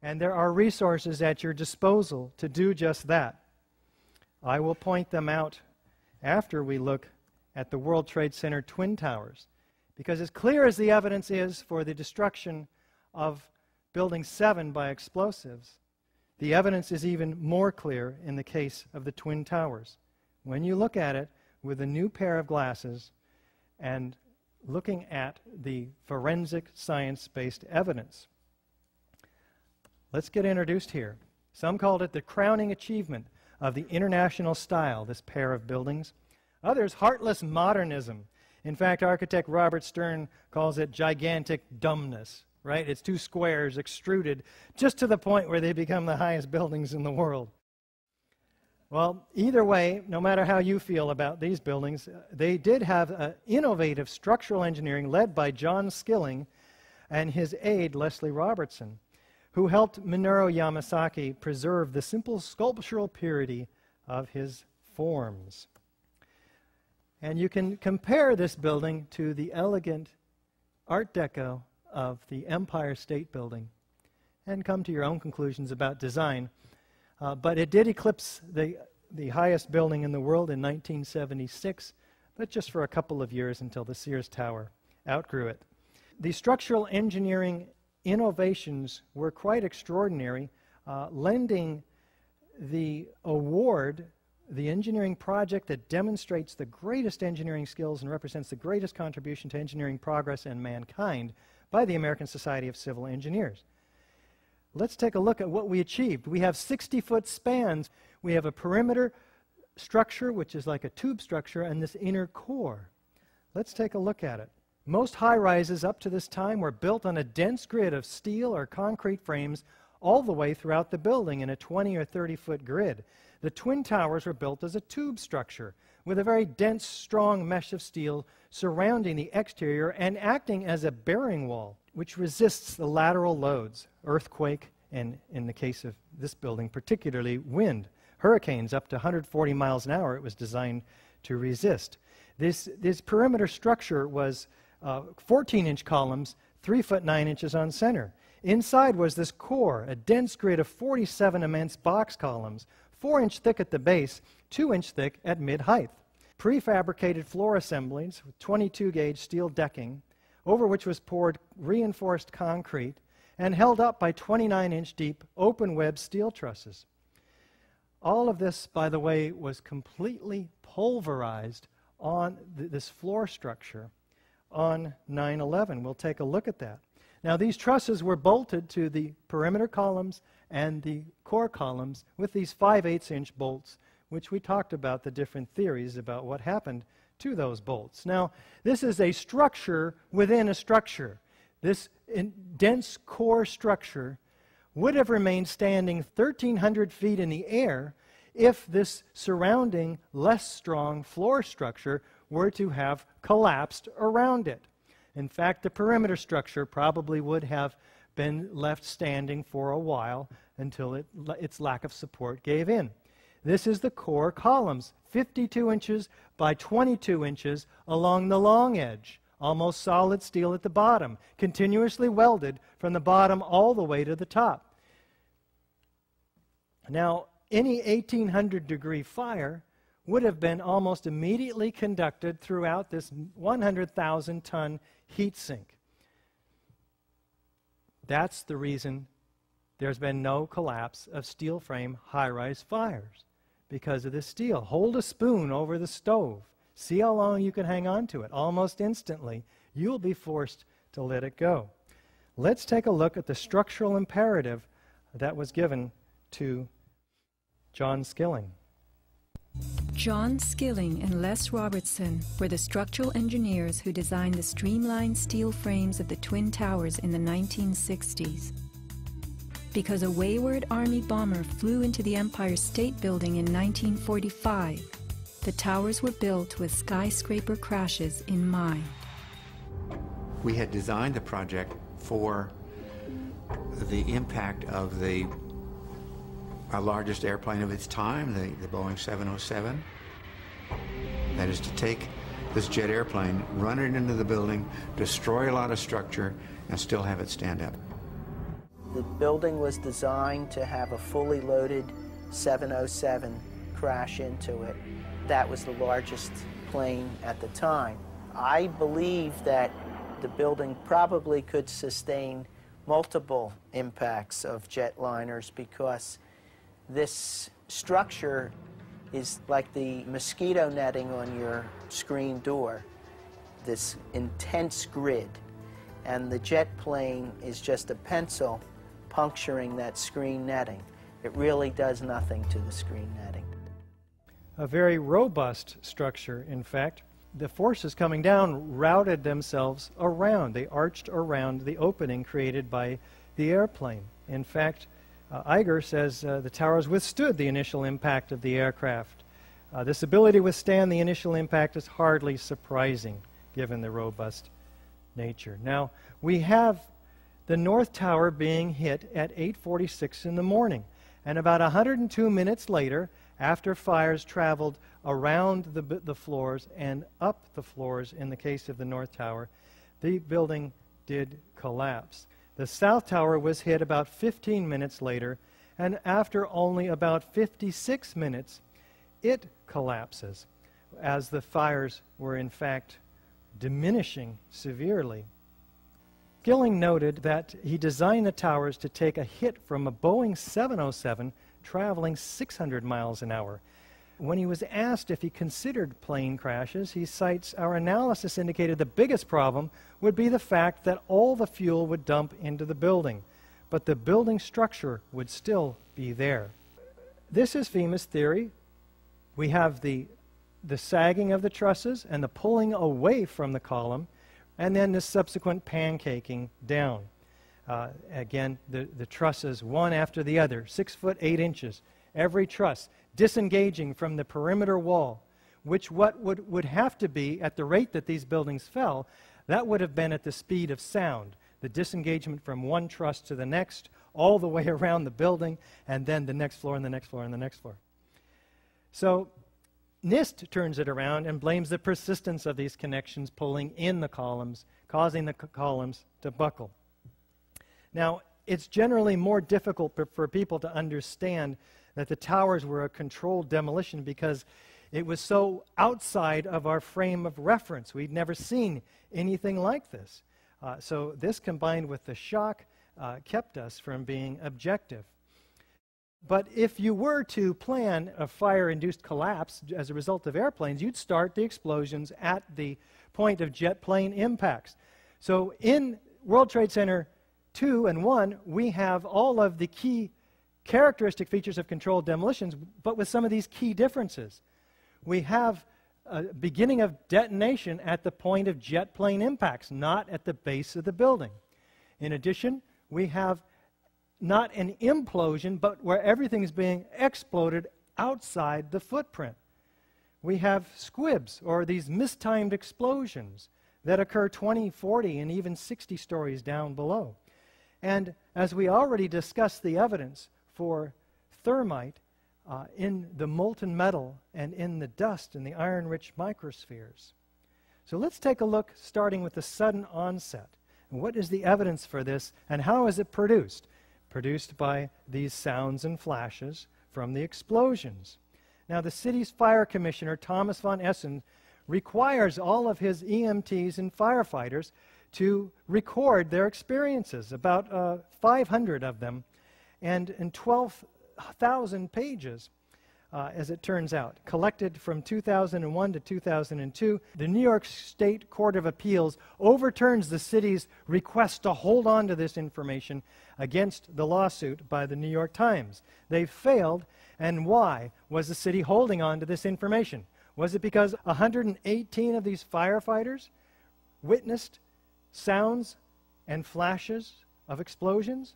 And there are resources at your disposal to do just that. I will point them out after we look at the World Trade Center Twin Towers, because as clear as the evidence is for the destruction of Building 7 by explosives, the evidence is even more clear in the case of the Twin Towers. When you look at it with a new pair of glasses and looking at the forensic science-based evidence. Let's get introduced here. Some called it the crowning achievement of the international style, this pair of buildings. Others, heartless modernism. In fact, architect Robert Stern calls it gigantic dumbness, right? It's two squares extruded just to the point where they become the highest buildings in the world. Well, either way, no matter how you feel about these buildings, they did have innovative structural engineering led by John Skilling and his aide, Leslie Robertson, who helped Minoru Yamasaki preserve the simple sculptural purity of his forms. And you can compare this building to the elegant Art Deco of the Empire State Building and come to your own conclusions about design. But it did eclipse the highest building in the world in 1976, but just for a couple of years until the Sears Tower outgrew it. The structural engineering innovations were quite extraordinary, lending the award, the engineering project that demonstrates the greatest engineering skills and represents the greatest contribution to engineering progress and mankind by the American Society of Civil Engineers. Let's take a look at what we achieved. We have 60-foot spans. We have a perimeter structure, which is like a tube structure, and this inner core. Let's take a look at it. Most high-rises up to this time were built on a dense grid of steel or concrete frames all the way throughout the building in a 20 or 30-foot grid. The Twin Towers were built as a tube structure with a very dense, strong mesh of steel surrounding the exterior and acting as a bearing wall, which resists the lateral loads, earthquake, and in the case of this building, particularly wind. Hurricanes up to 140 miles an hour it was designed to resist. This perimeter structure was 14-inch columns, 3 foot 9 inches on center. Inside was this core, a dense grid of 47 immense box columns, 4-inch thick at the base, 2-inch thick at mid-height. Prefabricated floor assemblies with 22-gauge steel decking, over which was poured reinforced concrete and held up by 29-inch deep open-web steel trusses. All of this, by the way, was completely pulverized on this floor structure on 9/11. We'll take a look at that. Now, these trusses were bolted to the perimeter columns and the core columns with these 5/8-inch bolts, which we talked about the different theories about what happened to those bolts. Now, this is a structure within a structure. This dense core structure would have remained standing 1,300 feet in the air if this surrounding, less strong floor structure were to have collapsed around it. In fact, the perimeter structure probably would have been left standing for a while until its lack of support gave in. This is the core columns, 52 inches by 22 inches along the long edge, almost solid steel at the bottom, continuously welded from the bottom all the way to the top. Now, any 1,800-degree fire would have been almost immediately conducted throughout this 100,000-ton heat sink. That's the reason there's been no collapse of steel frame high-rise fires, because of this steel. Hold a spoon over the stove. See how long you can hang on to it. Almost instantly, you'll be forced to let it go. Let's take a look at the structural imperative that was given to John Skilling. John Skilling and Les Robertson were the structural engineers who designed the streamlined steel frames of the Twin Towers in the 1960s. Because a wayward Army bomber flew into the Empire State Building in 1945, the towers were built with skyscraper crashes in mind. We had designed the project for the impact of the largest airplane of its time, the Boeing 707. That is to take this jet airplane, run it into the building, destroy a lot of structure, and still have it stand up. The building was designed to have a fully loaded 707 crash into it. That was the largest plane at the time. I believe that the building probably could sustain multiple impacts of jetliners because this structure is like the mosquito netting on your screen door, this intense grid. And the jet plane is just a pencil puncturing that screen netting. It really does nothing to the screen netting. A very robust structure, in fact. The forces coming down routed themselves around. They arched around the opening created by the airplane. In fact, Iger says the towers withstood the initial impact of the aircraft. This ability to withstand the initial impact is hardly surprising, given the robust nature. Now, we have the North Tower being hit at 8:46 in the morning, and about 102 minutes later, after fires traveled around the floors and up the floors in the case of the North Tower, the building did collapse. The South Tower was hit about 15 minutes later, and after only about 56 minutes, it collapses, as the fires were in fact diminishing severely. Skilling noted that he designed the towers to take a hit from a Boeing 707 traveling 600 miles an hour. When he was asked if he considered plane crashes, he cites, "Our analysis indicated the biggest problem would be the fact that all the fuel would dump into the building, but the building structure would still be there." This is FEMA's theory. We have the sagging of the trusses and the pulling away from the column, and then the subsequent pancaking down. Again, the trusses, one after the other, 6 foot 8 inches, every truss disengaging from the perimeter wall, which would have to be, at the rate that these buildings fell, that would have been at the speed of sound, the disengagement from one truss to the next, all the way around the building, and then the next floor and the next floor and the next floor. So NIST turns it around and blames the persistence of these connections pulling in the columns, causing the columns to buckle. Now, it's generally more difficult for people to understand that the towers were a controlled demolition because it was so outside of our frame of reference. We'd never seen anything like this. So this, combined with the shock, kept us from being objective. But if you were to plan a fire-induced collapse as a result of airplanes, you'd start the explosions at the point of jet plane impacts. So in World Trade Center 2 and 1, we have all of the key characteristic features of controlled demolitions, but with some of these key differences. We have a beginning of detonation at the point of jet plane impacts, not at the base of the building. In addition, we have not an implosion, but where everything is being exploded outside the footprint. We have squibs, or these mistimed explosions, that occur 20, 40, and even 60 stories down below. And as we already discussed the evidence for thermite in the molten metal and in the dust in the iron-rich microspheres. So let's take a look, starting with the sudden onset. And what is the evidence for this, and how is it produced? Produced by these sounds and flashes from the explosions. Now, the city's fire commissioner, Thomas von Essen, requires all of his EMTs and firefighters to record their experiences, about 500 of them, and in 12,000 pages, as it turns out, collected from 2001 to 2002. The New York State Court of Appeals overturns the city's request to hold on to this information against the lawsuit by the New York Times. They failed, and why was the city holding on to this information? Was it because 118 of these firefighters witnessed sounds and flashes of explosions?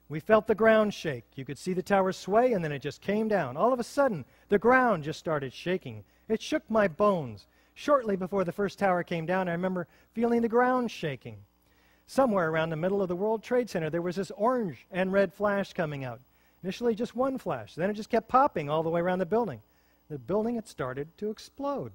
We felt the ground shake. You could see the tower sway, and then it just came down. All of a sudden, the ground just started shaking. It shook my bones. Shortly before the first tower came down, I remember feeling the ground shaking. Somewhere around the middle of the World Trade Center, there was this orange and red flash coming out. Initially, just one flash. Then it just kept popping all the way around the building. The building had started to explode.